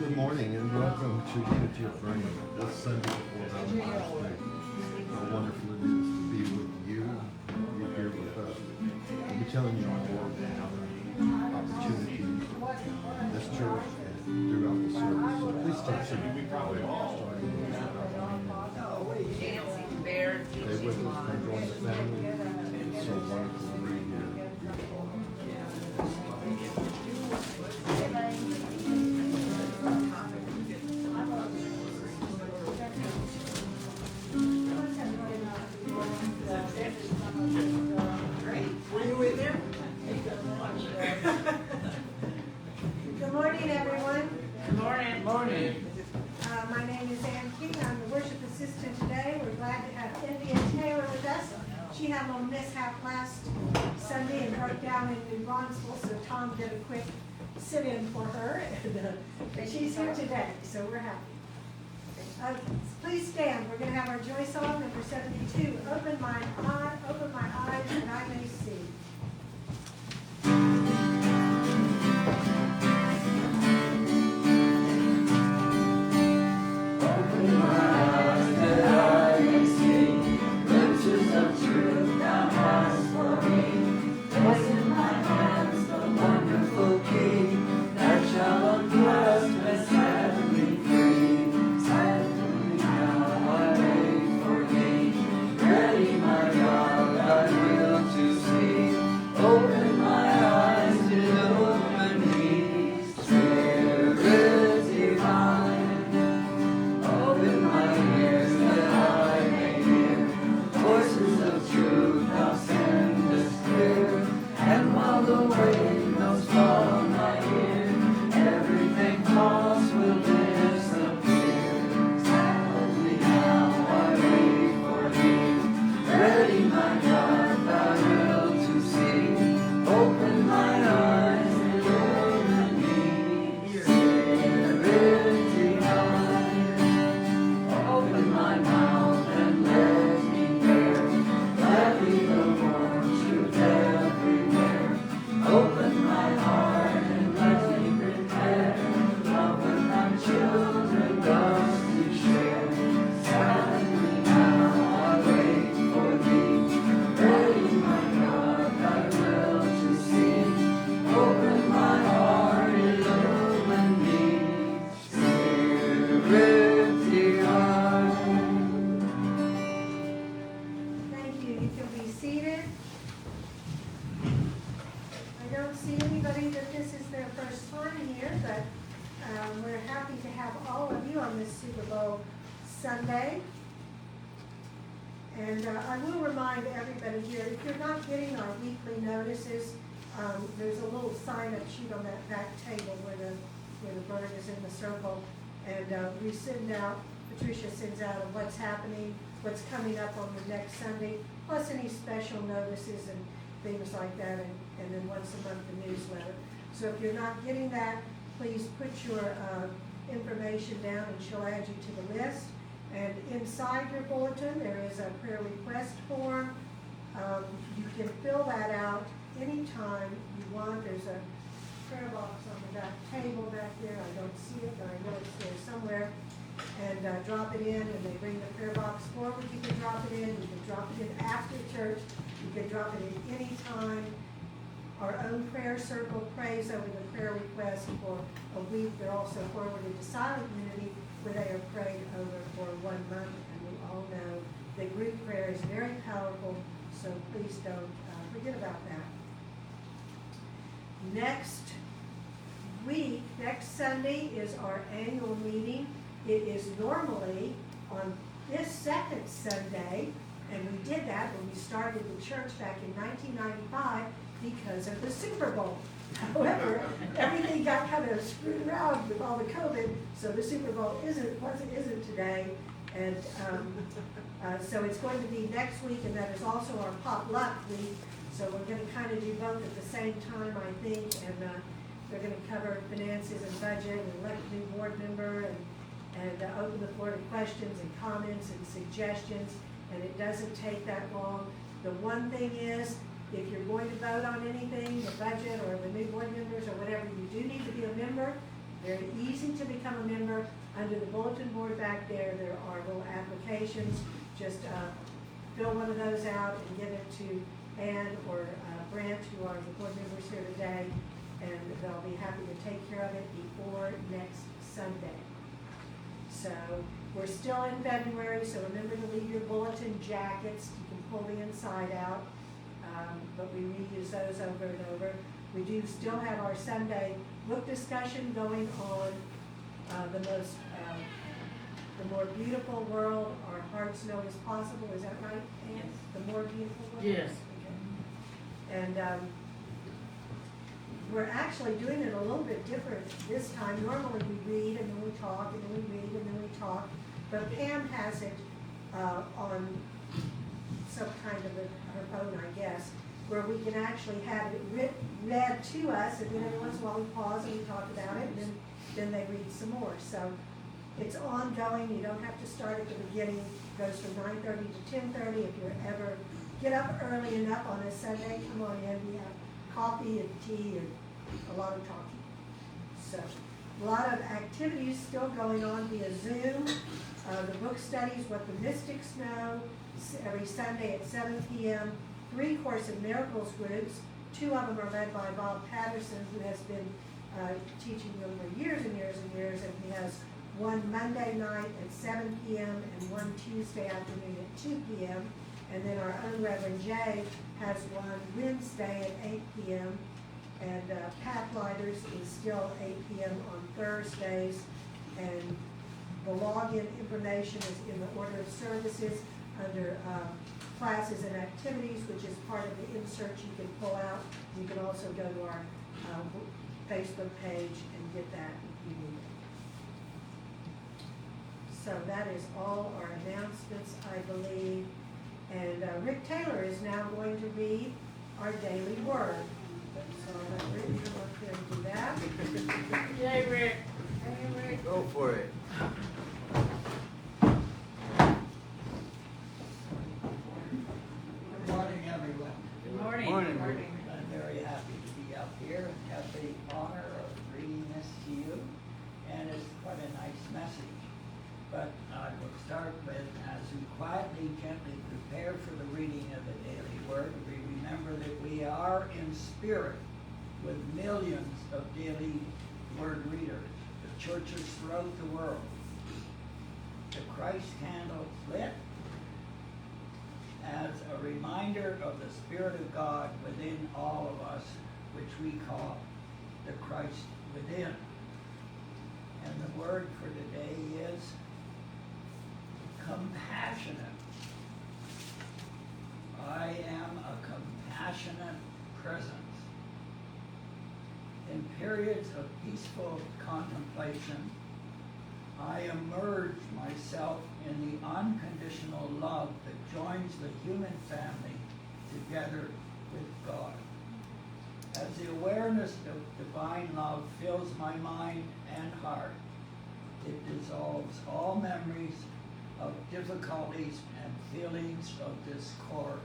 Good morning and welcome to Unity of Boerne. This Sunday before Valentine's Day. How wonderful it is to be with you. You're here with us. We'll be telling you more opportunities in this church and throughout the service. So please take some starting stay with us, come join the family. It's so wonderful to be here. Were you with him? Good morning, everyone. Good morning. Morning. My name is Ann King. I'm the worship assistant today. We're glad to have India Taylor with us. She had a little mishap last Sunday and broke down in New Bronxville, so Thom did a quick sit-in for her, and she's here today, so we're happy. Please stand. We're going to have our joy song, number 72. Open my eyes, that I may see. Sunday. And I will remind everybody here, if you're not getting our weekly notices, there's a little sign-up sheet on that back table where the bird is in the circle. And we send out, Patricia sends out of what's happening, what's coming up on the next Sunday, plus any special notices and things like that, and then once a month the newsletter. So if you're not getting that, please put your information down and she'll add you to the list. And inside your bulletin, there is a prayer request form. You can fill that out anytime you want. There's a prayer box on the back table back there. I don't see it, but I know it's there somewhere. And drop it in, and they bring the prayer box forward. You can drop it in. You can drop it in after church. You can drop it in any time. Our own prayer circle prays over the prayer request for a week. They're also forwarded to Silent Unity, where they are prayed over for 1 month, and we all know that group prayer is very powerful, so please don't forget about that. Next Sunday is our annual meeting. It is normally on this second Sunday, and we did that when we started the church back in 1995 because of the Super Bowl. However, everything got kind of screwed around with all the COVID, so the Super Bowl isn't today, and so it's going to be next week, and that is also our potluck week. So we're going to kind of do both at the same time, I think, and we're going to cover finances and budget, and elect a new board member, and open the floor to questions and comments and suggestions. And it doesn't take that long. The one thing is, if you're going to vote on anything, the budget or the new board members or whatever, you do need to be a member. Very easy to become a member. Under the bulletin board back there, there are little applications. Just fill one of those out and give it to Ann or Brent, who are the board members here today, and they'll be happy to take care of it before next Sunday. So we're still in February, so remember to leave your bulletin jackets. You can pull the inside out, but we reuse those over and over. We do still have our Sunday book discussion going on. The more beautiful world our hearts know is possible. Is that right, Ann? Yes. The more beautiful world? Yes. Okay. And we're actually doing it a little bit different this time. Normally we read and then we talk and then we read and then we talk. But Pam has it on some kind of her phone, I guess, where we can actually have it read to us, and then every once in a while we pause and we talk about it, and then they read some more. So it's ongoing. You don't have to start at the beginning. It goes from 9:30 to 10:30. If you're ever get up early enough on a Sunday, come on in. We have coffee and tea and a lot of talking. So a lot of activities still going on via Zoom. The book studies, What the Mystics Know, every Sunday at 7 p.m. 3 Course in Miracles groups. 2 of them are led by Bob Patterson, who has been teaching them for years and years and years, and he has one Monday night at 7 p.m. and one Tuesday afternoon at 2 p.m. And then our own Reverend Jay has one Wednesday at 8 p.m. And Pathlighters is still 8 p.m. on Thursdays. And the login information is in the order of services under classes and activities, which is part of the insert you can pull out. You can also go to our Facebook page and get that if you need it. So that is all our announcements, I believe. And Rick Taylor is now going to read our daily word. So I'll let Rick come up here and do that. Yay, Rick. Hey, Rick. Go for it. Good morning, everyone. Good morning. Morning. I'm very happy to be up here and have the honor of reading this to you. And it's quite a nice message. But I will start with, as we quietly, gently prepare for the reading of the daily word, we remember that we are in spirit with millions of daily word readers, the churches throughout the world. The Christ candle lit as a reminder of the Spirit of God within all of us, which we call the Christ within. And the word for today is compassionate. I am a compassionate presence. In periods of peaceful contemplation, I immerse myself in the unconditional love that joins the human family together with God. As the awareness of divine love fills my mind and heart, it dissolves all memories of difficulties and feelings of discord.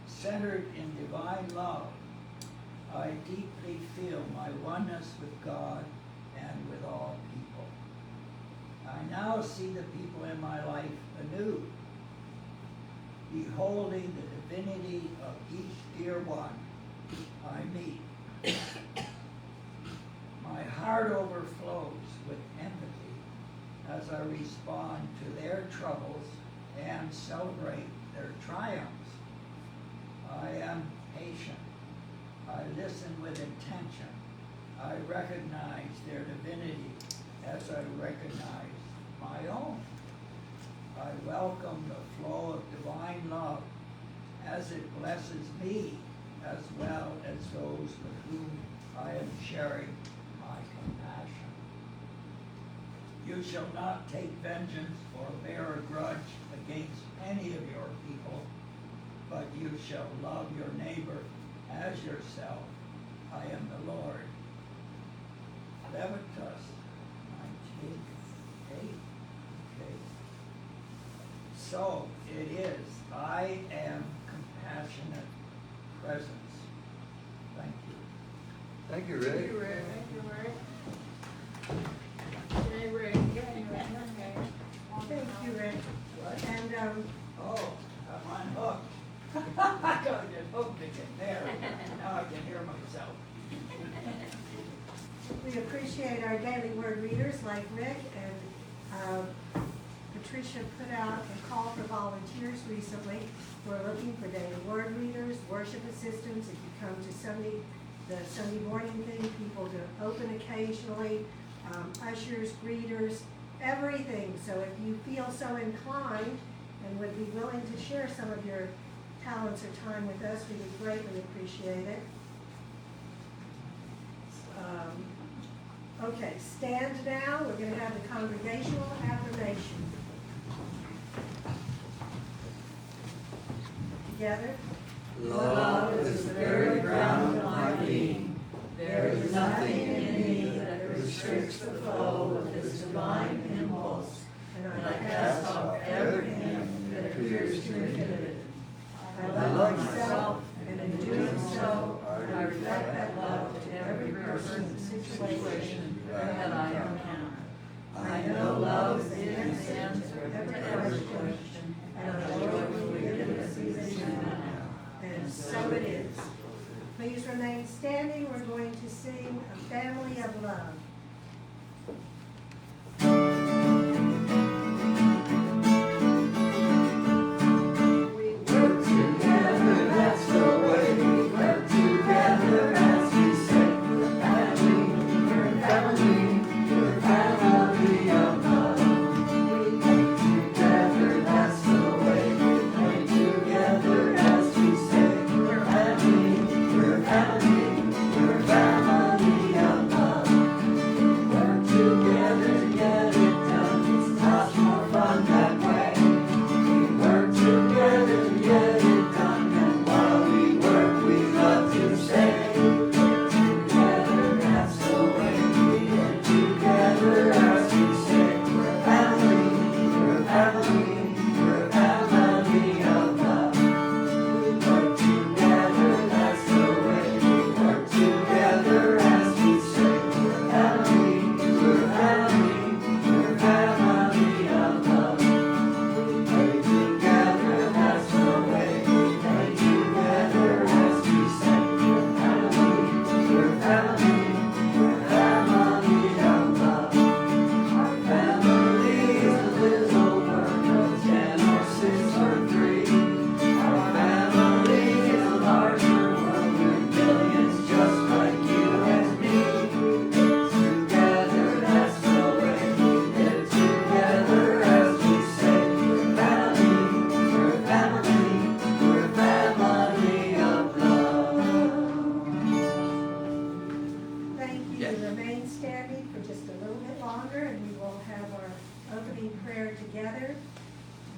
Centered in divine love, I deeply feel my oneness with God and with all people. I now see the people in my life anew, beholding the divinity of each dear one I meet. My heart overflows with empathy as I respond to their troubles and celebrate their triumphs. I am patient. I listen with intention. I recognize their divinity as I recognize my own. I welcome the flow of divine love as it blesses me as well as those with whom I am sharing my compassion. You shall not take vengeance or bear a grudge against any of your people, but you shall love your neighbor as yourself. I am the Lord. Leviticus 19:8. Okay. So it is. I am compassionate presence. Thank you. Thank you, Rick. Thank you, Rick. We appreciate our daily word readers like Rick, and Patricia put out a call for volunteers recently. We're looking for daily word readers, worship assistants. If you come to the Sunday morning thing, people to open occasionally, ushers, greeters, everything. So if you feel so inclined and would be willing to share some of your talents or time with us, we would greatly appreciate it. Okay, stand now. We're going to have the congregational affirmation. Together. Love is the very ground of my being. There is nothing in me that restricts the flow of this divine impulse, and I cast off everything that appears to inhibit it. I love myself, and in doing so, I reflect that love to every person and situation that I encounter. I know love is the answer to every question, and I joyfully give it season now. And so it is. Please remain standing. We're going to sing A Family of Love.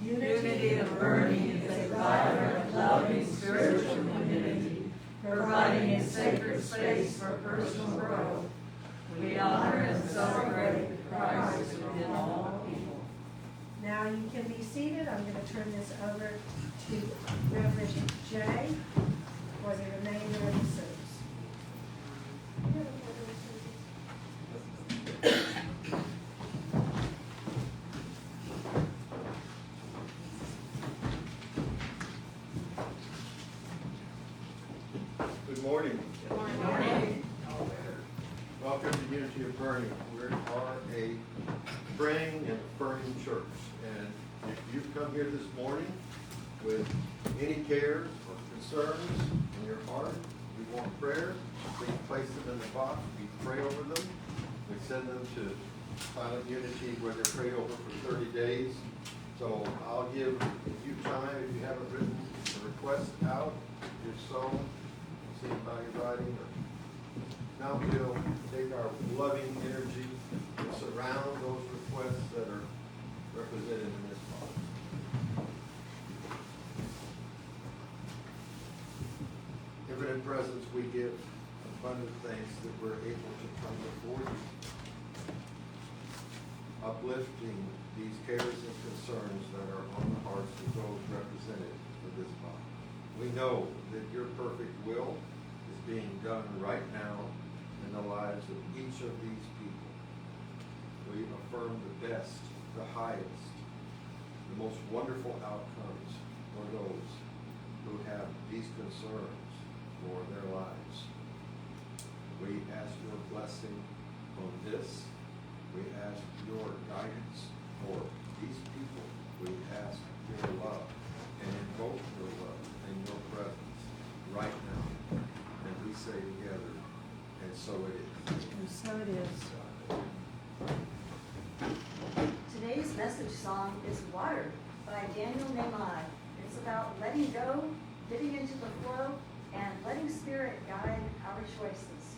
Unity of Boerne is a vibrant, loving, spiritual community, providing a sacred space for personal growth. We honor and celebrate Christ within all people. Now you can be seated. I'm going to turn this over to Reverend Jay for the remainder of the service. Good morning. Good morning. Welcome to Unity of Boerne. We are a praying and affirming church. And if you've come here this morning with any cares or concerns in your heart, we want prayer, please place them in the box. We pray over them. We send them to Silent Unity where they're prayed over for 30 days. So I'll give you time if you haven't written a request out. If so, see by writing. Now we'll take our loving energy and surround those requests that are represented in this box. Infinite presence, we give abundant thanks that we're able to come before you, uplifting these cares and concerns that are on the hearts of those represented in this box. We know that your perfect will is being done right now in the lives of each of these people. We affirm the best, the highest, the most wonderful outcomes for those who have these concerns for their lives. We ask your blessing your guidance for these people. We ask your love and invoke your love and your presence right now. And we say together, and so it is. And so it is. Today's message song is Water by Daniel Nehemiah. It's about letting go, getting into the flow, and letting Spirit guide our choices.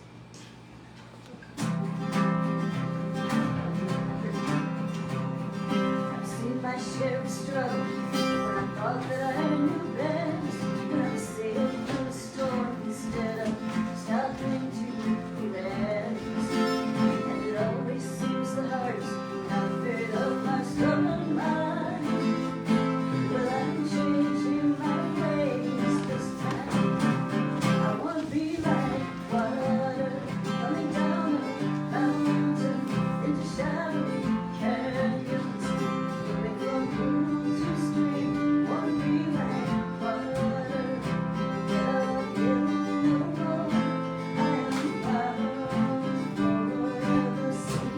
I've seen my share of struggle when I thought that I knew best. When I was sailing through a storm instead of stopping to rest. And it always seems the hardest when I'm afraid of my stubborn mind. Well, I'm changing my ways this time. I want to be like water coming down a mountain into shadowy canyons, moving from pool to stream. Want to be like water, never feel no more. I am bound for the sea.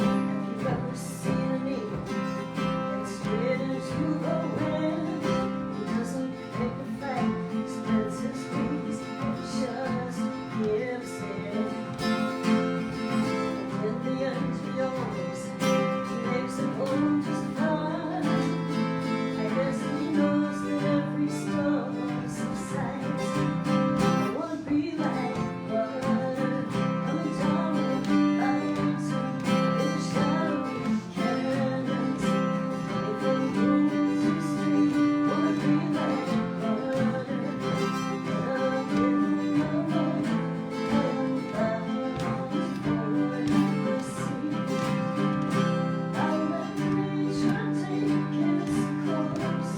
Have you ever seen an eagle head straight into the wind? He doesn't pick a fight, he spreads his wings and just gives in. And in the end, he always makes it home just fine. I guess he knows that every storm subsides. I wanna be like water coming down a mountain in shadowy canyons, running from pool to stream. Wanna be like water, never feel no more. I am bound for the sea. I'll let nature take its course.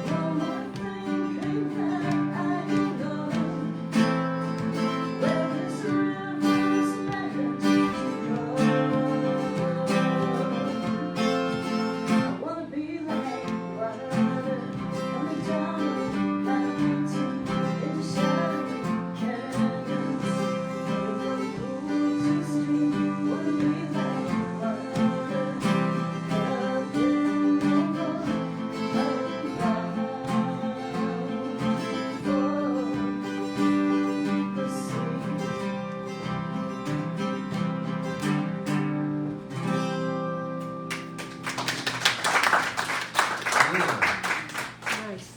No more thinking that I know where this river's meant to go. I wanna be like water coming down a mountain in shadowy canyons, running from pool to stream. Wanna be like water, never feel no more. I'm bound for the sea. Nice.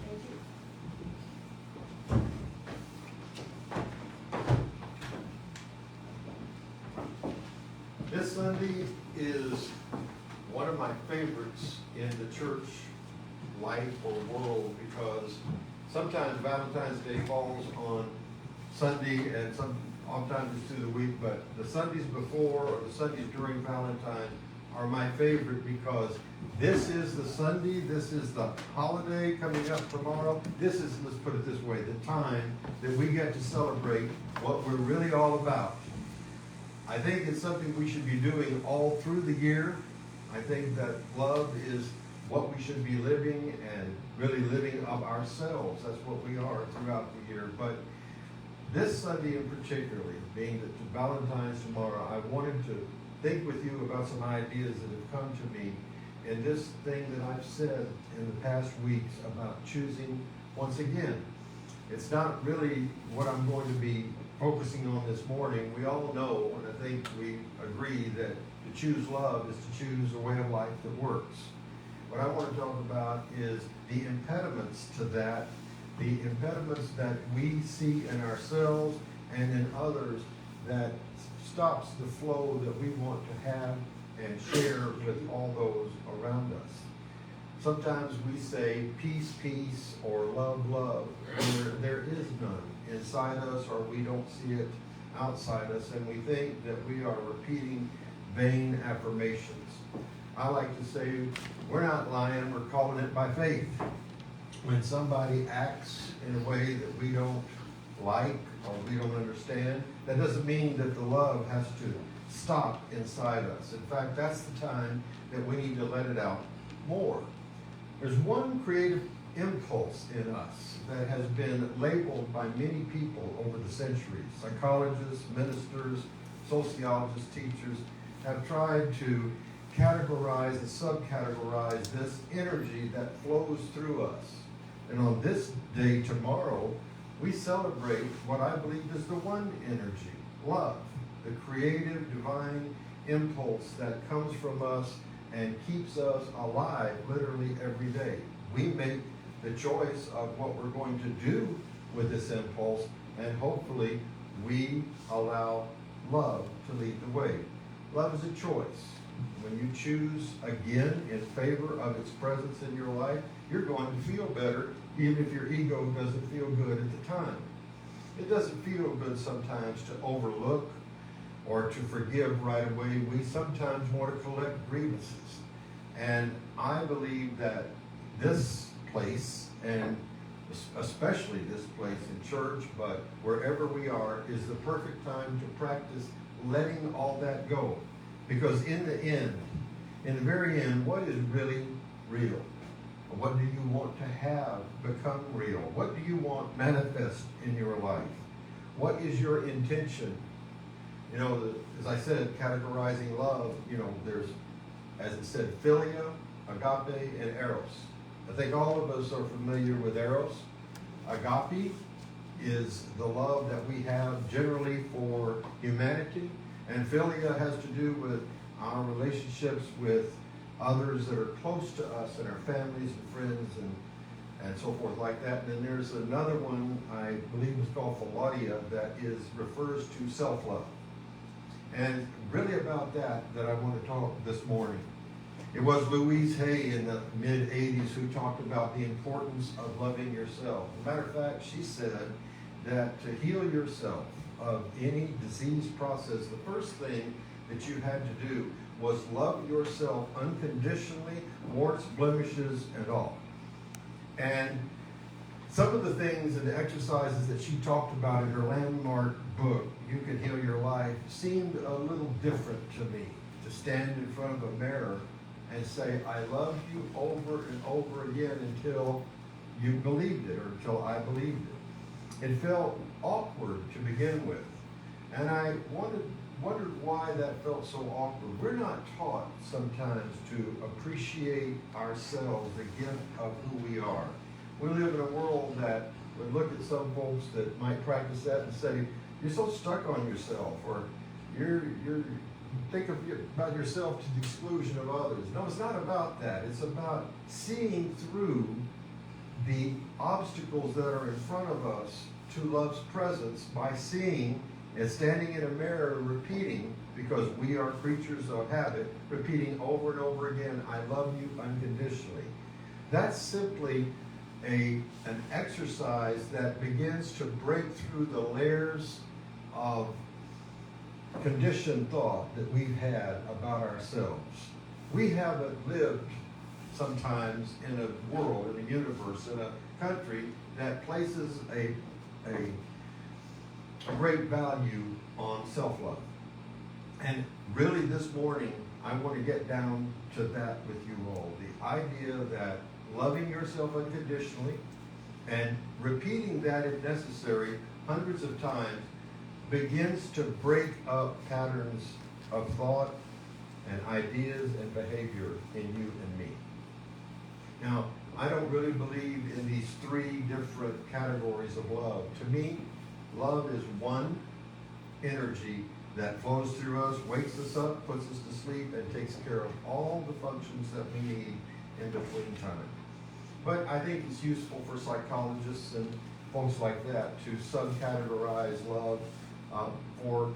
Thank you. This Sunday is one of my favorites in the church life or world because sometimes Valentine's Day falls on Sunday and oftentimes it's through the week, but the Sundays before or the Sundays during Valentine are my favorite because this is the Sunday, this is the holiday coming up tomorrow. This is, let's put it this way, the time that we get to celebrate what we're really all about. I think it's something we should be doing all through the year. I think that love is what we should be living and really living of ourselves. That's what we are throughout the year. But this Sunday in particularly, being that Valentine's tomorrow, I wanted to think with you about some ideas that have come to me in this thing that I've said in the past weeks about choosing once again. It's not really what I'm going to be focusing on this morning. We all know, and I think we agree, that to choose love is to choose a way of life that works. What I want to talk about is the impediments to that, the impediments that we see in ourselves and in others that stops the flow that we want to have and share with all those around us. Sometimes we say peace, peace, or love, love, where there is none inside us or we don't see it outside us, and we think that we are repeating vain affirmations. I like to say we're not lying, we're calling it by faith. When somebody acts in a way that we don't like or we don't understand, that doesn't mean that the love has to stop inside us. In fact, that's the time that we need to let it out more. There's one creative impulse in us that has been labeled by many people over the centuries, psychologists, ministers, sociologists, teachers have tried to categorize and subcategorize this energy that flows through us. And on this day tomorrow, we celebrate what I believe is the one energy, love, the creative, divine impulse that comes from us and keeps us alive literally every day. We make the choice of what we're going to do with this impulse, and hopefully we allow love to lead the way. Love is a choice. When you choose again in favor of its presence in your life, you're going to feel better, even if your ego doesn't feel good at the time. It doesn't feel good sometimes to overlook or to forgive right away. We sometimes want to collect grievances. And I believe that this place, and especially this place in church, but wherever we are, is the perfect time to practice letting all that go. Because in the end, in the very end, what is really real? What do you want to have become real? What do you want manifest in your life? What is your intention? You know, as I said, categorizing love, you know, there's, as it said, philia, agape, and eros. I think all of us are familiar with eros. Agape is the love that we have generally for humanity, and philia has to do with our relationships with others that are close to us and our families and friends and so forth like that. And then there's another one, I believe it's called philatia, that refers to self-love. And really about that I want to talk this morning. It was Louise Hay in the mid-'80s who talked about the importance of loving yourself. As a matter of fact, she said that to heal yourself of any disease process, the first thing that you had to do was love yourself unconditionally, warts, blemishes, and all. And some of the things and the exercises that she talked about in her landmark book, You Can Heal Your Life, seemed a little different to me. To stand in front of a mirror and say, I love you over and over again until you believed it, or until I believed it. It felt awkward to begin with. And I wondered why that felt so awkward. We're not taught sometimes to appreciate ourselves, the gift of who we are. We live in a world that would look at some folks that might practice that and say, you're so stuck on yourself, or you're think about yourself to the exclusion of others. No, it's not about that. It's about seeing through the obstacles that are in front of us to love's presence by seeing and standing in a mirror repeating, because we are creatures of habit, repeating over and over again, I love you unconditionally. That's simply an exercise that begins to break through the layers of conditioned thought that we've had about ourselves. We haven't lived sometimes in a world, in a universe, in a country that places a great value on self-love. And really this morning, I want to get down to that with you all. The idea that loving yourself unconditionally and repeating that if necessary hundreds of times begins to break up patterns of thought and ideas and behavior in you and me. Now, I don't really believe in these three different categories of love. To me, love is one energy that flows through us, wakes us up, puts us to sleep, and takes care of all the functions that we need in between time. But I think it's useful for psychologists and folks like that to subcategorize love for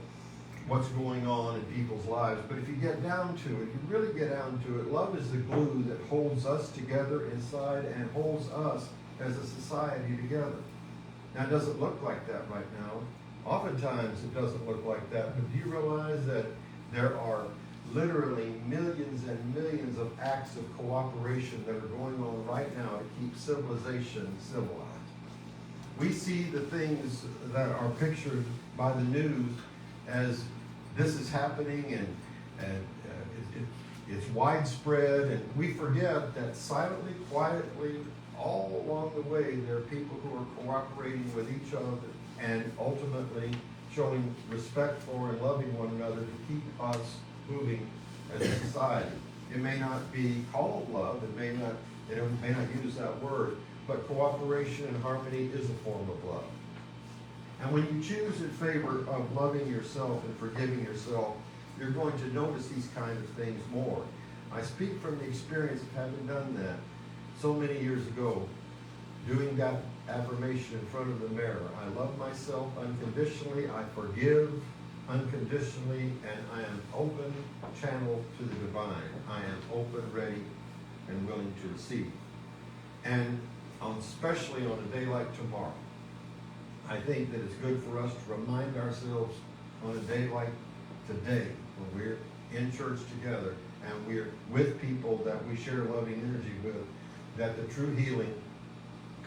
what's going on in people's lives. But if you get down to it, you really get down to it, love is the glue that holds us together inside and holds us as a society together. Now, it doesn't look like that right now. Oftentimes, it doesn't look like that. But do you realize that there are literally millions and millions of acts of cooperation that are going on right now to keep civilization civilized? We see the things that are pictured by the news as this is happening and it's widespread, and we forget that silently, quietly, all along the way, there are people who are cooperating with each other and ultimately showing respect for and loving one another to keep us moving as a society. It may not be called love, it may not use that word, but cooperation and harmony is a form of love. And when you choose in favor of loving yourself and forgiving yourself, you're going to notice these kind of things more. I speak from the experience of having done that so many years ago, doing that affirmation in front of the mirror. I love myself unconditionally, I forgive unconditionally, and I am open channel to the divine. I am open, ready, and willing to receive. And especially on a day like tomorrow, I think that it's good for us to remind ourselves on a day like today, when we're in church together and we're with people that we share loving energy with, that the true healing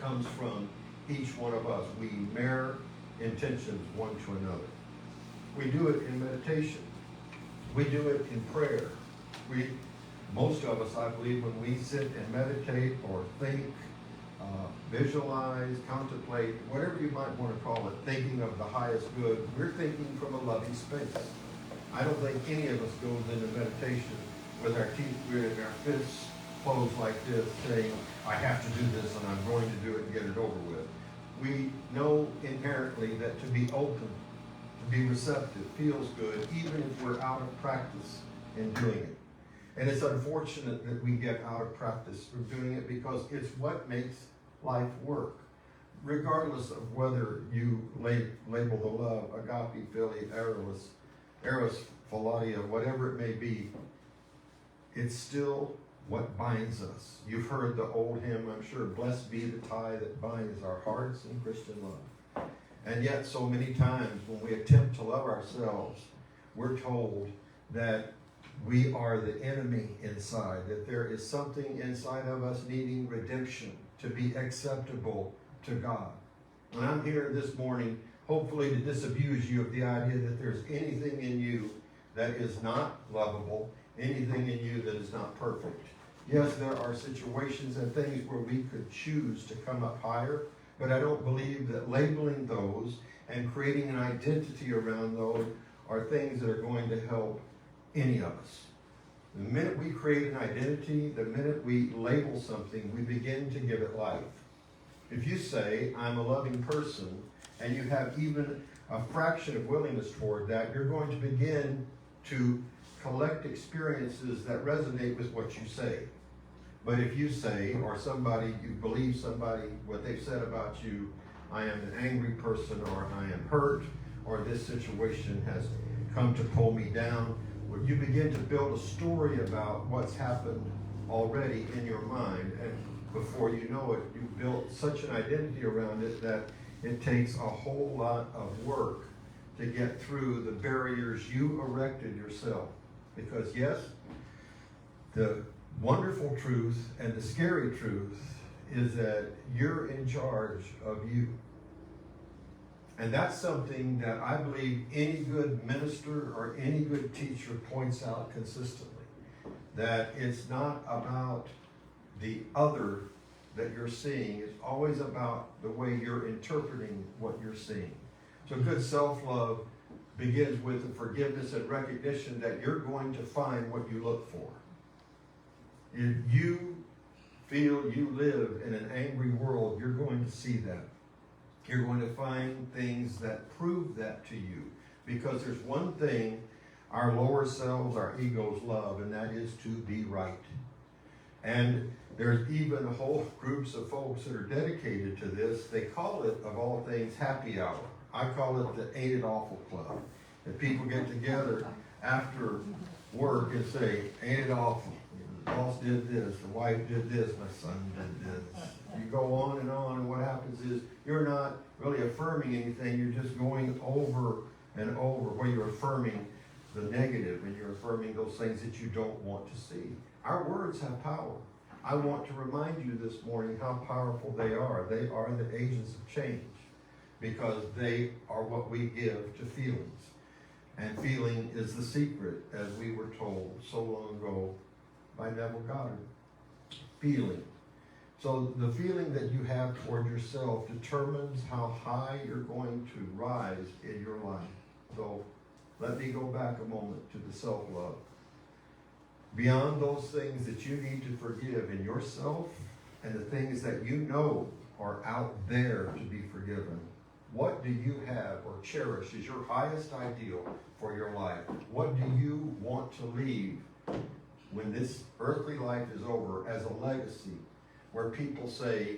comes from each one of us. We mirror intentions one to another. We do it in meditation. We do it in prayer. Most of us, I believe, when we sit and meditate or think, visualize, contemplate, whatever you might want to call it, thinking of the highest good, we're thinking from a loving space. I don't think any of us goes into meditation with our teeth gritted and our fists closed like this, saying, I have to do this and I'm going to do it and get it over with. We know inherently that to be open, to be receptive, feels good, even if we're out of practice in doing it. And it's unfortunate that we get out of practice from doing it, because it's what makes life work. Regardless of whether you label the love, agape, philia, eros, philatia, whatever it may be, it's still what binds us. You've heard the old hymn, I'm sure, blessed be the tie that binds our hearts in Christian love. And yet so many times when we attempt to love ourselves, we're told that we are the enemy inside, that there is something inside of us needing redemption to be acceptable to God. And I'm here this morning, hopefully, to disabuse you of the idea that there's anything in you that is not lovable, anything in you that is not perfect. Yes, there are situations and things where we could choose to come up higher, but I don't believe that labeling those and creating an identity around those are things that are going to help any of us. The minute we create an identity, the minute we label something, we begin to give it life. If you say, I'm a loving person, and you have even a fraction of willingness toward that, you're going to begin to collect experiences that resonate with what you say. But if you say, or somebody, you believe somebody, what they've said about you, I am an angry person, or I am hurt, or this situation has come to pull me down, well, you begin to build a story about what's happened already in your mind, and before you know it, you've built such an identity around it that it takes a whole lot of work to get through the barriers you erected yourself. Because yes, the wonderful truth and the scary truth is that you're in charge of you. And that's something that I believe any good minister or any good teacher points out consistently. That it's not about the other that you're seeing. It's always about the way you're interpreting what you're seeing. So good self-love begins with the forgiveness and recognition that you're going to find what you look for. If you feel you live in an angry world, you're going to see that. You're going to find things that prove that to you. Because there's one thing our lower selves, our egos love, and that is to be right. And there's even whole groups of folks that are dedicated to this. They call it, of all things, happy hour. I call it the Ain't It Awful Club. And people get together after work and say, ain't it awful? The boss did this, the wife did this, my son did this. You go on, and what happens is you're not really affirming anything. You're just going over and over where you're affirming the negative and you're affirming those things that you don't want to see. Our words have power. I want to remind you this morning how powerful they are. They are the agents of change because they are what we give to feelings. And feeling is the secret, as we were told so long ago by Neville Goddard. Feeling. So the feeling that you have toward yourself determines how high you're going to rise in your life. So let me go back a moment to the self-love. Beyond those things that you need to forgive in yourself and the things that you know are out there to be forgiven, what do you have or cherish as your highest ideal for your life? What do you want to leave when this earthly life is over as a legacy where people say,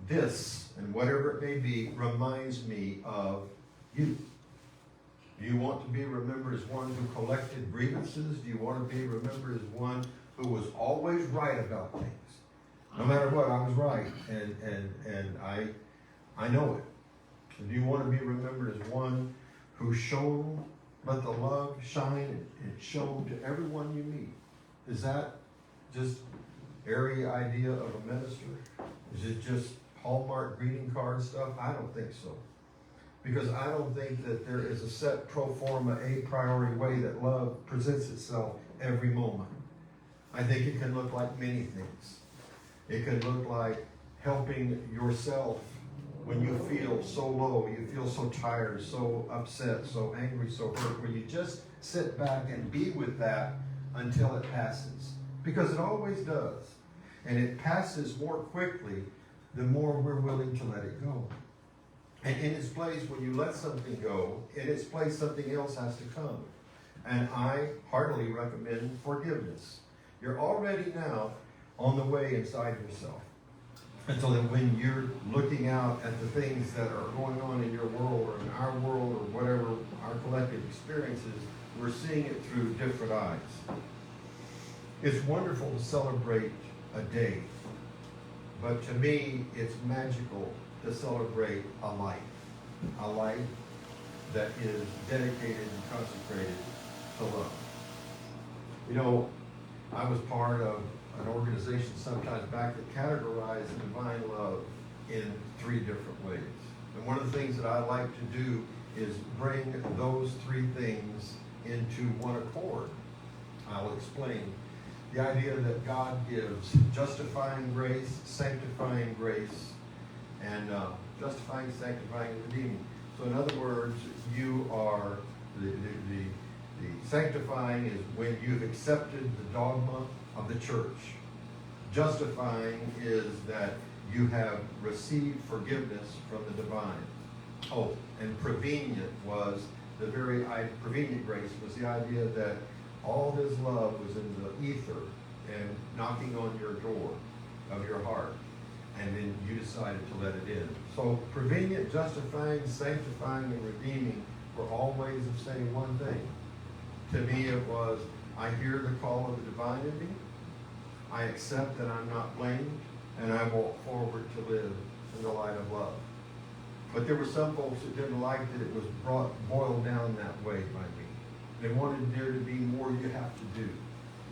this, and whatever it may be, reminds me of you? Do you want to be remembered as one who collected grievances? Do you want to be remembered as one who was always right about things? No matter what, I was right, and I know it. Do you want to be remembered as one who shone, let the love shine and show to everyone you meet? Is that just airy idea of a minister? Is it just Hallmark greeting card stuff? I don't think so. Because I don't think that there is a set pro forma, a priori way that love presents itself every moment. I think it can look like many things. It can look like helping yourself when you feel so low, you feel so tired, so upset, so angry, so hurt, where you just sit back and be with that until it passes. Because it always does. And it passes more quickly the more we're willing to let it go. And in its place, when you let something go, in its place something else has to come. And I heartily recommend forgiveness. You're already now on the way inside yourself. And so that when you're looking out at the things that are going on in your world or in our world or whatever our collective experiences, we're seeing it through different eyes. It's wonderful to celebrate a day, but to me, it's magical to celebrate a life that is dedicated and consecrated to love. You know, I was part of an organization sometimes back that categorized divine love in 3 different ways. And one of the things that I like to do is bring those 3 things into one accord. I'll explain. The idea that God gives justifying grace, sanctifying grace, and justifying, sanctifying, and redeeming. So in other words, you are, the sanctifying is when you've accepted the dogma of the church. Justifying is that you have received forgiveness from the divine. Oh, and prevenient was prevenient grace was the idea that all his love was in the ether and knocking on your door of your heart. And then you decided to let it in. So prevenient, justifying, sanctifying, and redeeming were all ways of saying one thing. To me it was, I hear the call of the divine in me, I accept that I'm not blamed, and I walk forward to live in the light of love. But there were some folks that didn't like that it was boiled down that way by me. They wanted there to be more you have to do.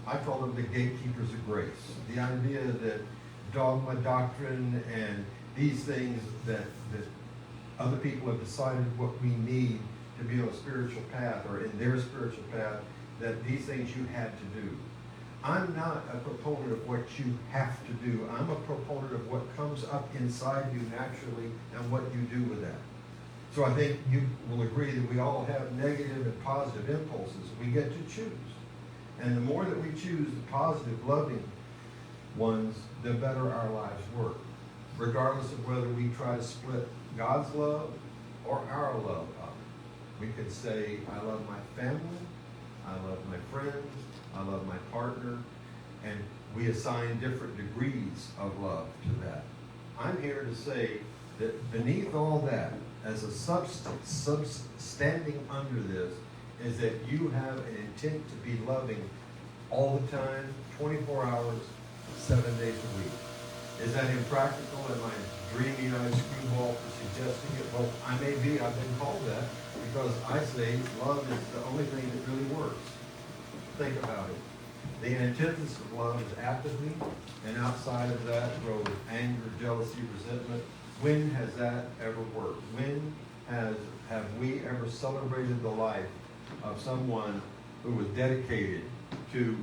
I call them the gatekeepers of grace. The idea that dogma, doctrine, and these things that other people have decided what we need to be on a spiritual path or in their spiritual path, that these things you had to do. I'm not a proponent of what you have to do. I'm a proponent of what comes up inside you naturally and what you do with that. So I think you will agree that we all have negative and positive impulses. We get to choose. And the more that we choose the positive, loving ones, the better our lives work. Regardless of whether we try to split God's love or our love up. We could say, I love my family, I love my friends, I love my partner, and we assign different degrees of love to that. I'm here to say that beneath all that, as a substance, standing under this, is that you have an intent to be loving all the time, 24 hours, 7 days a week. Is that impractical? Am I dreamy-eyed screwball for suggesting it? Well, I may be. I've been called that because I say love is the only thing that really works. Think about it. The antithesis of love is apathy, and outside of that grows anger, jealousy, resentment. When has that ever worked? When have we ever celebrated the life of someone who was dedicated to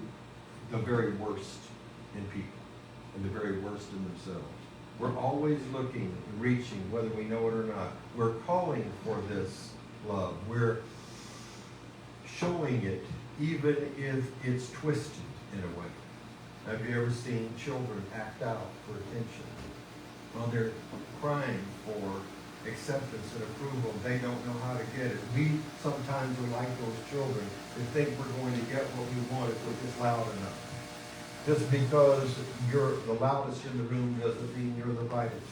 the very worst in people and the very worst in themselves? We're always looking, reaching, whether we know it or not. We're calling for this love. We're showing it, even if it's twisted in a way. Have you ever seen children act out for attention? Well, they're crying for acceptance and approval. They don't know how to get it. We sometimes are like those children who think we're going to get what we want if we're just loud enough. Just because you're the loudest in the room doesn't mean you're the brightest.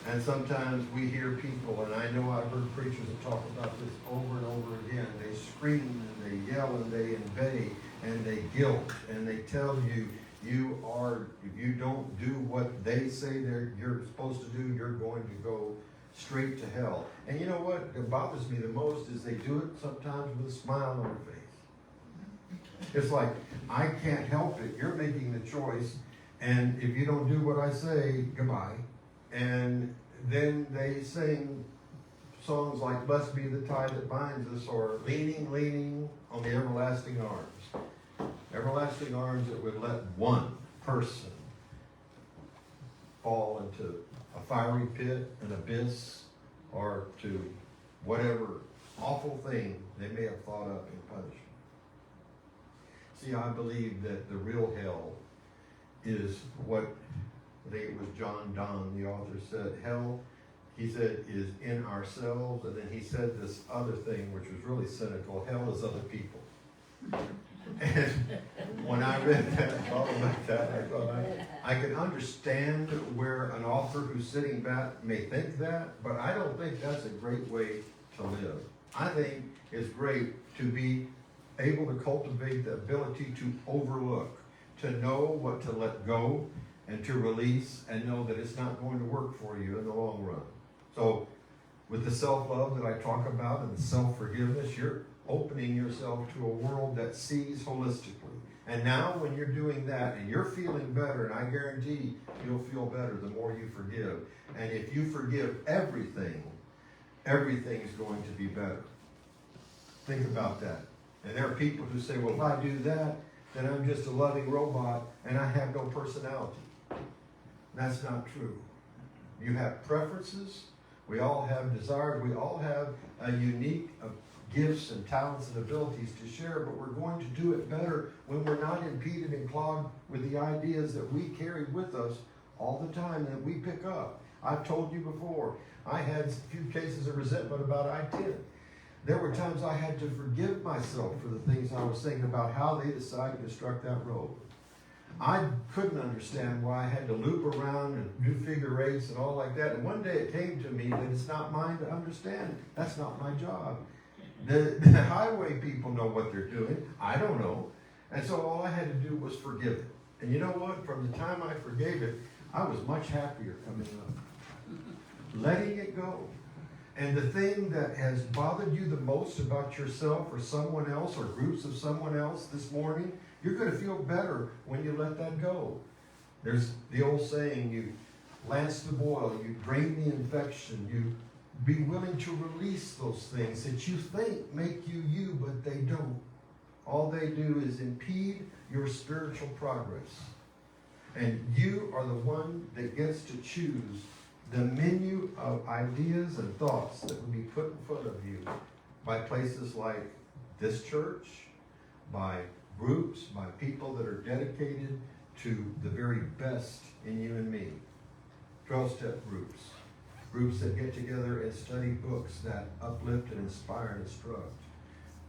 And sometimes we hear people, and I know I've heard preachers that talk about this over and over again. They scream and they yell and they invade and they guilt and they tell you, if you don't do what they say you're supposed to do, you're going to go straight to hell. And you know what bothers me the most is they do it sometimes with a smile on their face. It's like, I can't help it. You're making the choice. And if you don't do what I say, goodbye. And then they sing songs like Blessed Be the Tie That Binds Us, or Leaning on the Everlasting Arms. Everlasting arms that would let one person fall into a fiery pit, an abyss, or to whatever awful thing they may have thought up in punishment. See, I believe that the real hell is what, I think it was John Donne, the author, said. Hell, he said, is in ourselves. And then he said this other thing, which was really cynical. Hell is other people. And when I read that, I thought about that. I thought I could understand where an author who's sitting back may think that, but I don't think that's a great way to live. I think it's great to be able to cultivate the ability to overlook, to know what to let go and to release, and know that it's not going to work for you in the long run. So with the self-love that I talk about and the self-forgiveness, you're opening yourself to a world that sees holistically. And now when you're doing that and you're feeling better, and I guarantee you'll feel better the more you forgive. And if you forgive everything, everything's going to be better. Think about that. And there are people who say, well, if I do that, then I'm just a loving robot and I have no personality. That's not true. You have preferences. We all have desires. We all have a unique gifts and talents and abilities to share, but we're going to do it better when we're not impeded and clogged with the ideas that we carry with us all the time that we pick up. I've told you before, I had a few cases of resentment about I-10. There were times I had to forgive myself for the things I was thinking about how they decided to construct that road. I couldn't understand why I had to loop around and do figure eights and all like that. And one day it came to me that it's not mine to understand. That's not my job. The highway people know what they're doing. I don't know. And so all I had to do was forgive it. And you know what? From the time I forgave it, I was much happier coming up. Letting it go. And the thing that has bothered you the most about yourself or someone else or groups of someone else this morning, you're going to feel better when you let that go. There's the old saying, you lance the boil, you drain the infection, you be willing to release those things that you think make you you, but they don't. All they do is impede your spiritual progress. And you are the one that gets to choose the menu of ideas and thoughts that will be put in front of you by places like this church, by groups, by people that are dedicated to the very best in you and me. 12-step groups. Groups that get together and study books that uplift and inspire and instruct.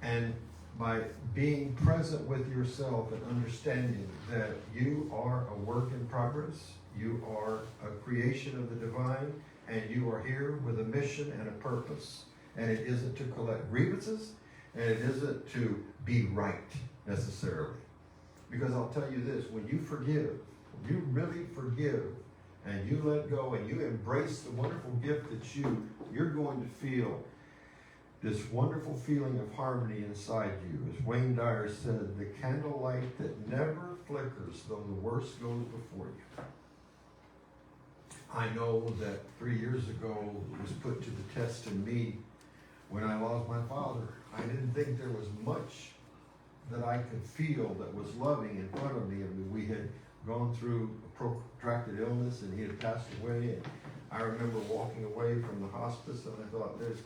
And by being present with yourself and understanding that you are a work in progress, you are a creation of the divine, and you are here with a mission and a purpose. And it isn't to collect grievances, and it isn't to be right necessarily. Because I'll tell you this, when you forgive, when you really forgive, and you let go and you embrace the wonderful gift that you're going to feel this wonderful feeling of harmony inside you. As Wayne Dyer said, the candlelight that never flickers though the worst goes before you. I know that 3 years ago it was put to the test in me when I lost my father. I didn't think there was much that I could feel that was loving in front of me. I mean, we had gone through a protracted illness and he had passed away. And I remember walking away from the hospice and I thought, there's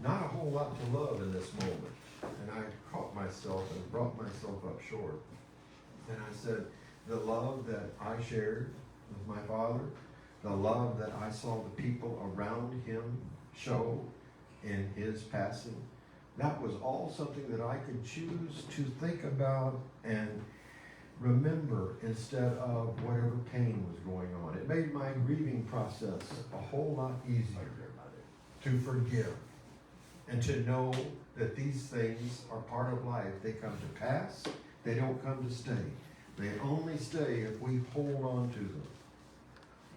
not a whole lot to love in this moment. And I caught myself and brought myself up short. And I said, the love that I shared with my father, the love that I saw the people around him show in his passing, that was all something that I could choose to think about and remember instead of whatever pain was going on. It made my grieving process a whole lot easier to forgive and to know that these things are part of life. They come to pass. They don't come to stay. They only stay if we hold on to them.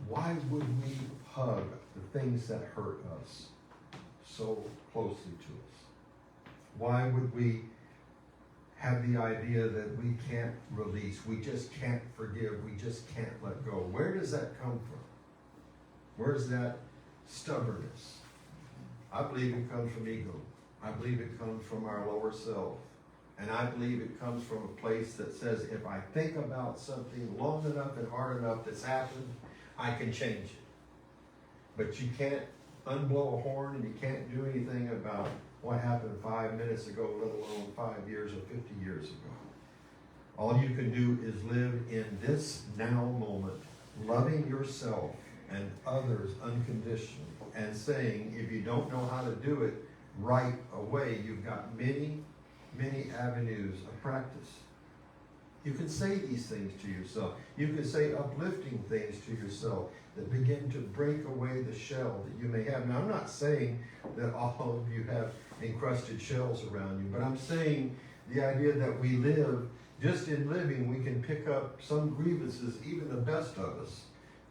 Why would we hug the things that hurt us so closely to us? Why would we have the idea that we can't release, we just can't forgive, we just can't let go? Where does that come from? Where's that stubbornness? I believe it comes from ego. I believe it comes from our lower self. And I believe it comes from a place that says, if I think about something long enough and hard enough that's happened, I can change it. But you can't unblow a horn and you can't do anything about what happened 5 minutes ago, let alone 5 years or 50 years ago. All you can do is live in this now moment, loving yourself and others unconditionally, and saying, if you don't know how to do it right away, you've got many avenues of practice. You can say these things to yourself. You can say uplifting things to yourself that begin to break away the shell that you may have. Now, I'm not saying that all of you have encrusted shells around you, but I'm saying the idea that we live, just in living, we can pick up some grievances, even the best of us,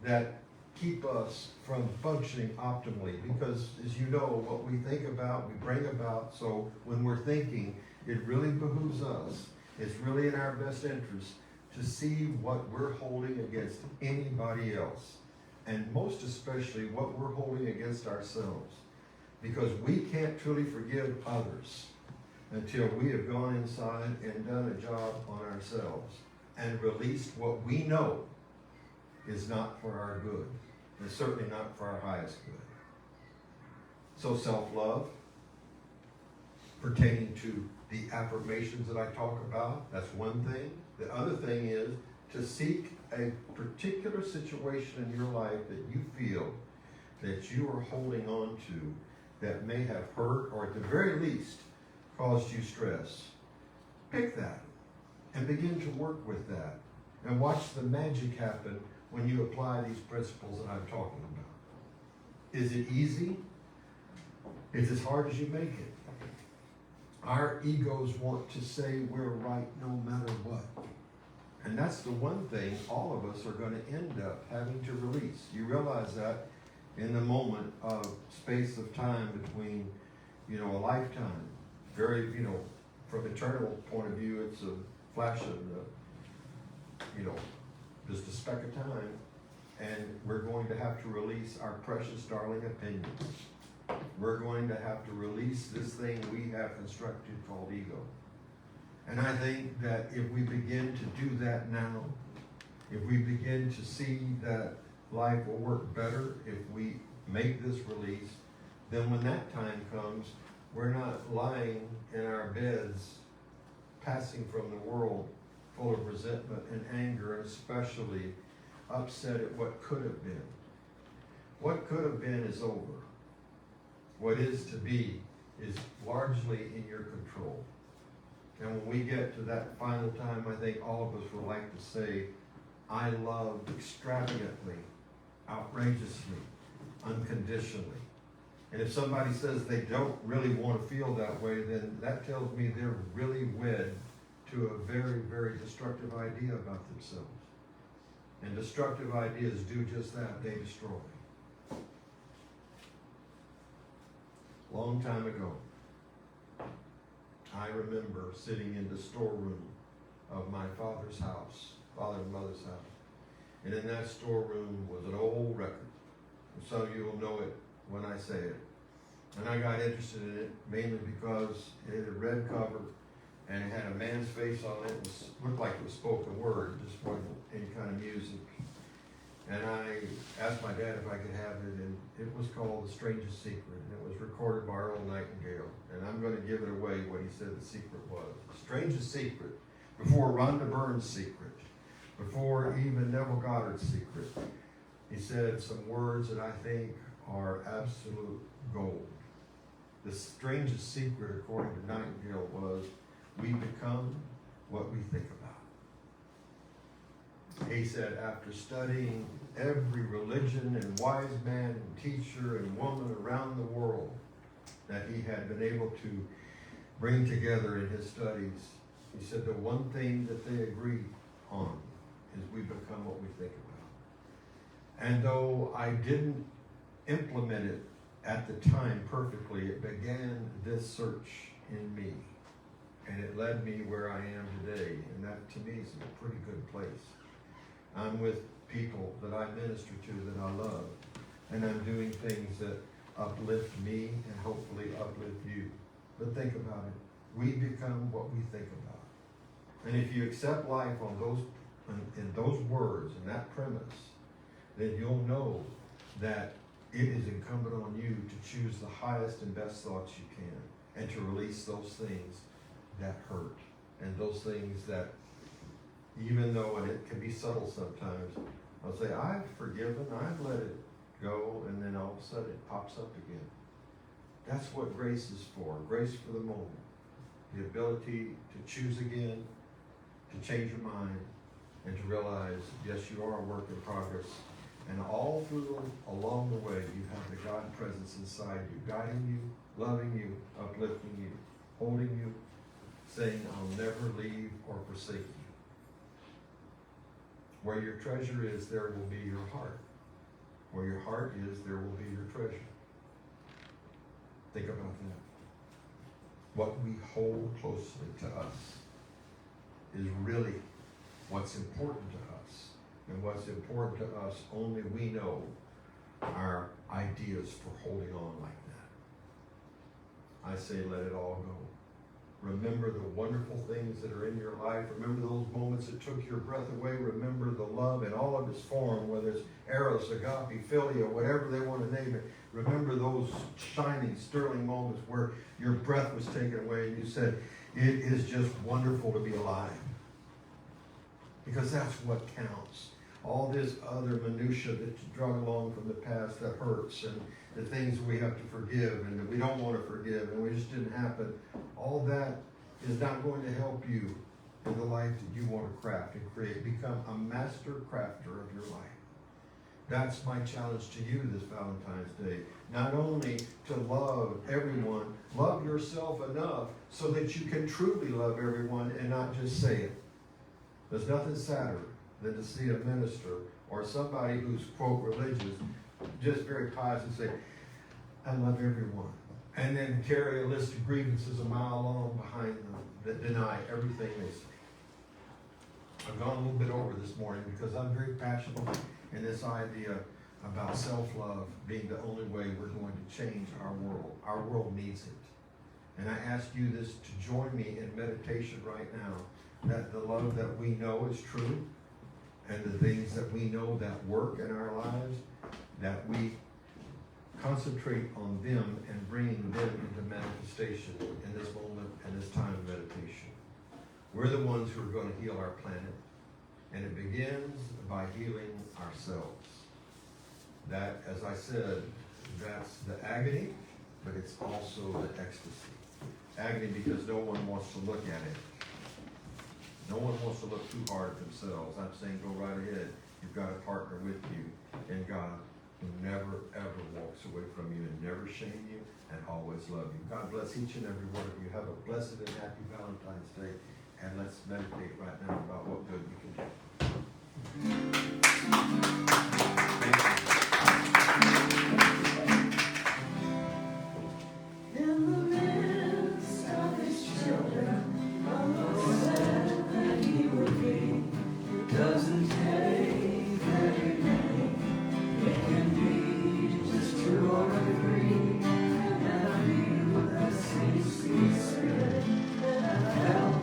that keep us from functioning optimally. Because, as you know, what we think about, we bring about. So when we're thinking, it really behooves us. It's really in our best interest to see what we're holding against anybody else. And most especially what we're holding against ourselves. Because we can't truly forgive others until we have gone inside and done a job on ourselves and released what we know is not for our good, and certainly not for our highest good. So self-love, pertaining to the affirmations that I talk about, that's one thing. The other thing is to seek a particular situation in your life that you feel that you are holding on to that may have hurt or at the very least caused you stress. Pick that and begin to work with that and watch the magic happen when you apply these principles that I'm talking about. Is it easy? It's as hard as you make it. Our egos want to say we're right no matter what. And that's the one thing all of us are going to end up having to release. You realize that in the moment of space of time between, a lifetime. Very, from eternal point of view, it's a flash of just a speck of time. And we're going to have to release our precious darling opinions. We're going to have to release this thing we have constructed called ego. And I think that if we begin to do that now, if we begin to see that life will work better if we make this release, then when that time comes, we're not lying in our beds, passing from the world full of resentment and anger, and especially upset at what could have been. What could have been is over. What is to be is largely in your control. And when we get to that final time, I think all of us would like to say, I love extravagantly, outrageously, unconditionally. And if somebody says they don't really want to feel that way, then that tells me they're really wed to a very, very destructive idea about themselves. And destructive ideas do just that, they destroy. Long time ago, I remember sitting in the storeroom of my father and mother's house. And in that storeroom was an old record. And some of you will know it when I say it. And I got interested in it mainly because it had a red cover and it had a man's face on it. It looked like it was spoken word, just wasn't any kind of music. And I asked my dad if I could have it, and it was called The Strangest Secret, and it was recorded by Earl Nightingale. And I'm going to give it away what he said the secret was. The strangest secret, before Rhonda Byrne's secret, before even Neville Goddard's secret, he said some words that I think are absolute gold. The strangest secret, according to Nightingale, was we become what we think about. He said, after studying every religion and wise man and teacher and woman around the world that he had been able to bring together in his studies, he said the one thing that they agreed on is we become what we think about. And though I didn't implement it at the time perfectly, it began this search in me. And it led me where I am today. And that to me is a pretty good place. I'm with people that I minister to that I love. And I'm doing things that uplift me and hopefully uplift you. But think about it. We become what we think about. And if you accept life on in those words and that premise, then you'll know that it is incumbent on you to choose the highest and best thoughts you can and to release those things that hurt and those things that, even though, and it can be subtle sometimes, I'll say, I've forgiven, I've let it go, and then all of a sudden it pops up again. That's what grace is for, grace for the moment. The ability to choose again, to change your mind, and to realize, yes, you are a work in progress. And all through, along the way, you have the God presence inside you, guiding you, loving you, uplifting you, holding you, saying, I'll never leave or forsake you. Where your treasure is, there will be your heart. Where your heart is, there will be your treasure. Think about that. What we hold closely to us is really what's important to us. And what's important to us, only we know our ideas for holding on like that. I say let it all go. Remember the wonderful things that are in your life. Remember those moments that took your breath away. Remember the love in all of its form, whether it's eros, agape, philia, whatever they want to name it. Remember those shining, sterling moments where your breath was taken away and you said, it is just wonderful to be alive. Because that's what counts. All this other minutia that you drug along from the past that hurts, and the things we have to forgive and that we don't want to forgive and we just didn't happen, all that is not going to help you in the life that you want to craft and create. Become a master crafter of your life. That's my challenge to you this Valentine's Day. Not only to love everyone, love yourself enough so that you can truly love everyone and not just say it. There's nothing sadder than to see a minister or somebody who's, quote, religious, just very pious and say, I love everyone. And then carry a list of grievances a mile long behind them that deny everything they say. I've gone a little bit over this morning because I'm very passionate in this idea about self-love being the only way we're going to change our world. Our world needs it. And I ask you this to join me in meditation right now, that the love that we know is true and the things that we know that work in our lives, that we concentrate on them and bringing them into manifestation in this moment and this time of meditation. We're the ones who are going to heal our planet, and it begins by healing ourselves. That, as I said, that's the agony, but it's also the ecstasy. Agony because no one wants to look at it. No one wants to look too hard at themselves. I'm saying go right ahead. You've got a partner with you in God who never, ever walks away from you and never shame you and always love you. God bless each and every one of you. Have a blessed and happy Valentine's Day. And let's meditate right now about what good you can do. In the midst of his children, the Lord said that he would be. It doesn't take very many. It can be just 2 or 3. And I feel that sweet, sweet spirit that I felt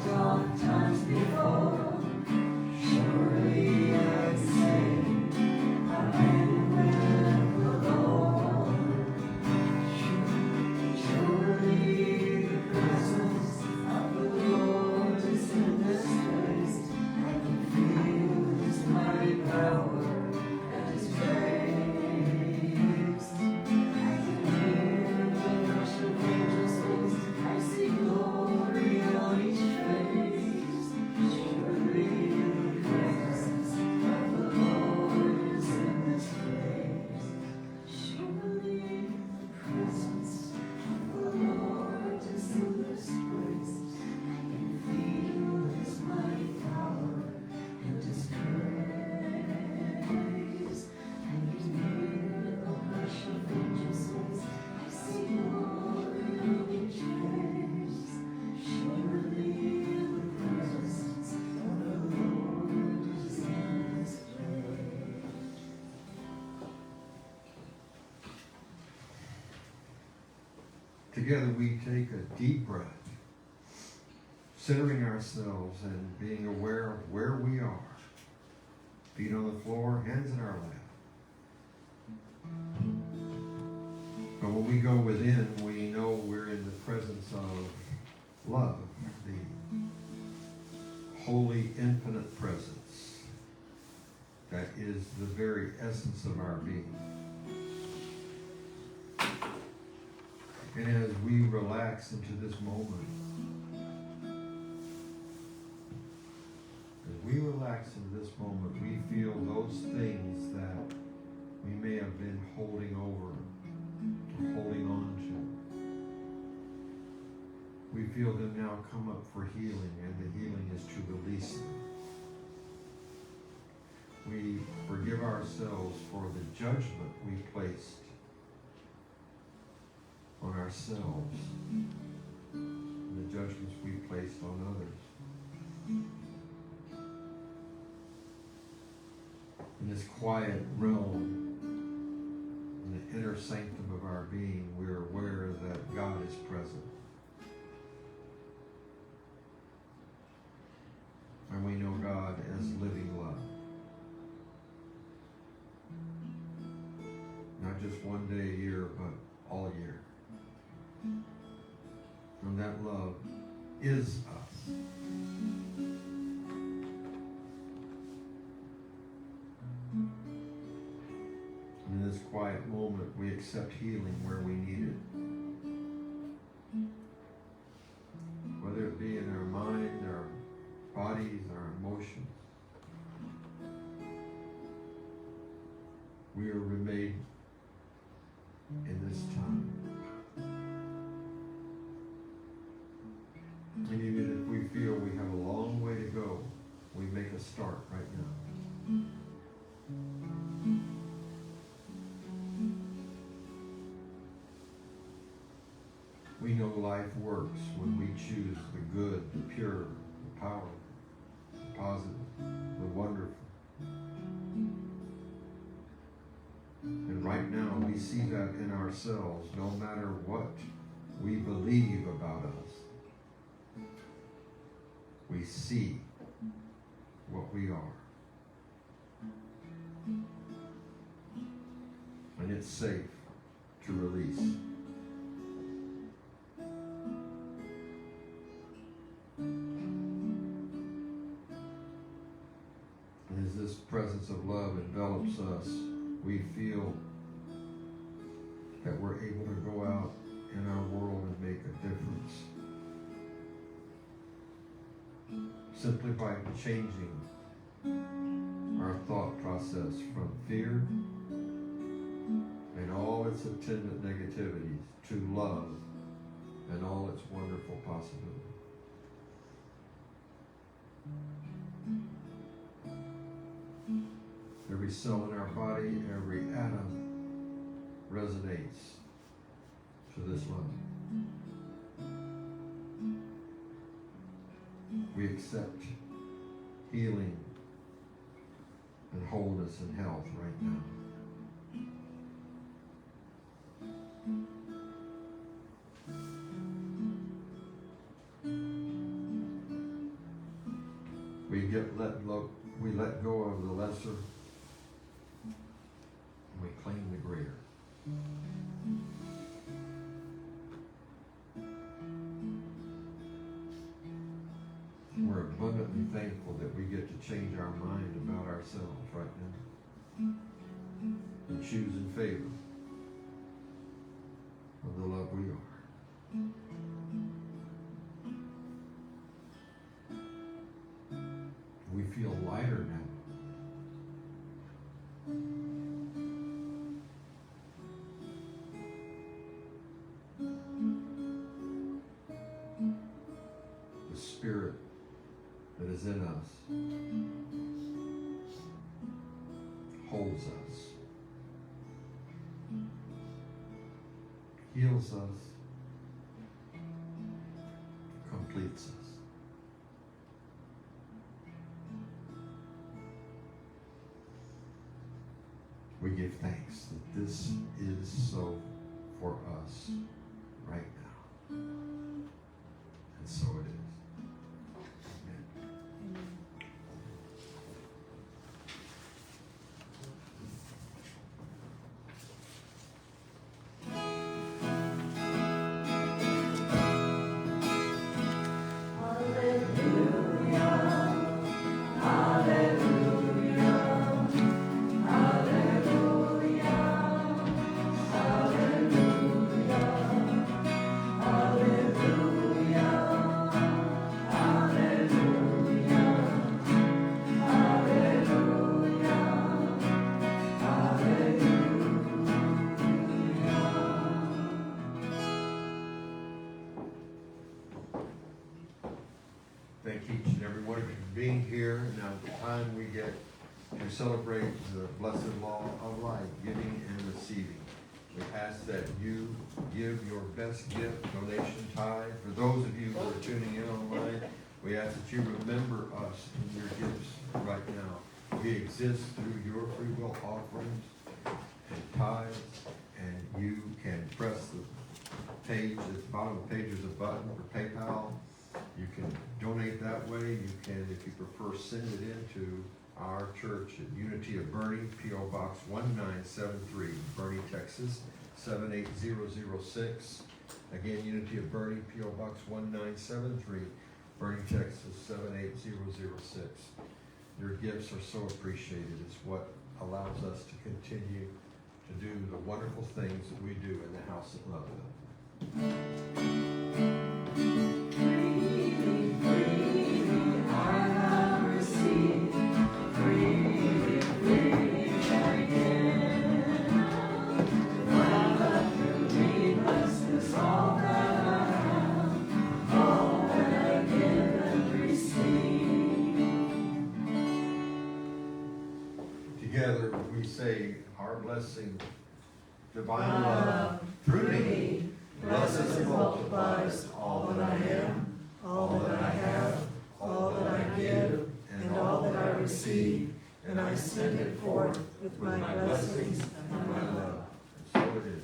together we take a deep breath, centering ourselves and being aware of where we are. Feet on the floor, hands in our lap. But when we go within, we know we're in the presence of love, the holy, infinite presence that is the very essence of our being. And as we relax into this moment, we feel those things that we may have been holding over or holding on to. We feel them now come up for healing, and the healing is to release them. We forgive ourselves for the judgment we placed on ourselves and the judgments we placed on others. In this quiet realm, in the inner sanctum of our being, we're aware that God is present. And we know God as living love. Not just one day a year, but all year. And that love is us. In this quiet moment, we accept healing where we need it. Whether it be in our mind, our bodies, our emotions. We are remade in this time. And even if we feel we have a long way to go, we make a start right now. We know life works when we choose the good, the pure, the powerful, the positive, the wonderful. And right now we see that in ourselves, no matter what we believe about us. We see what we are. And it's safe to release. And as this presence of love envelops us, we feel that we're able to go out in our world and make a difference. Simply by changing our thought process from fear and all its attendant negativities to love and all its wonderful possibilities. Every cell in our body, every atom resonates to this love. We accept healing and wholeness and health right now. We let go of the lesser and we claim the greater. We're abundantly thankful that we get to change our mind about ourselves right now and choose in favor of the love we are. We feel lighter now. The spirit that is in us holds us, heals us, completes us. We give thanks that this is so for us right now. And so it is. Amen. Thank each and every one of you for being here. Now, at the time we get to celebrate the blessed law of life, giving and receiving. We ask that you give your best gift, donation, tithe. For those of you who are tuning in online, we ask that you remember us in your gifts right now. We exist through your free will offerings and tithes, and you can press the page, at the bottom of the page is a button for PayPal. You can donate that way. You can, if you prefer, send it into our church at Unity of Boerne, P.O. Box 1973, Boerne, Texas, 78006. Again, Unity of Boerne, P.O. Box 1973, Boerne, Texas, 78006. Your gifts are so appreciated. It's what allows us to continue to do the wonderful things that we do in the house that loves us. Together we say our blessing, divine love, through me, blesses and multiplies all that I am, all that I have, all that I give, and all that I receive, and I send it forth with my blessings and my love. And so it is.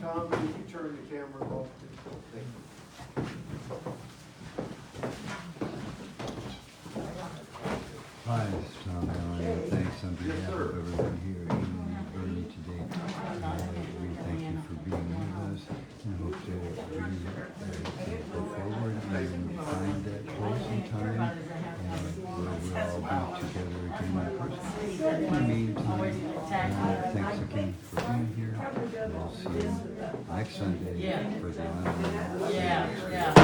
Thom, if you turn the camera off. Hi, it's Thom Allen. Thanks on behalf of everyone here in Boerne today. We thank you for being with us and hope that you can go forward and find that place and time where we'll all all be together again in person. In the meantime, thanks again for being here. We'll see you next Sunday for the online. Yeah.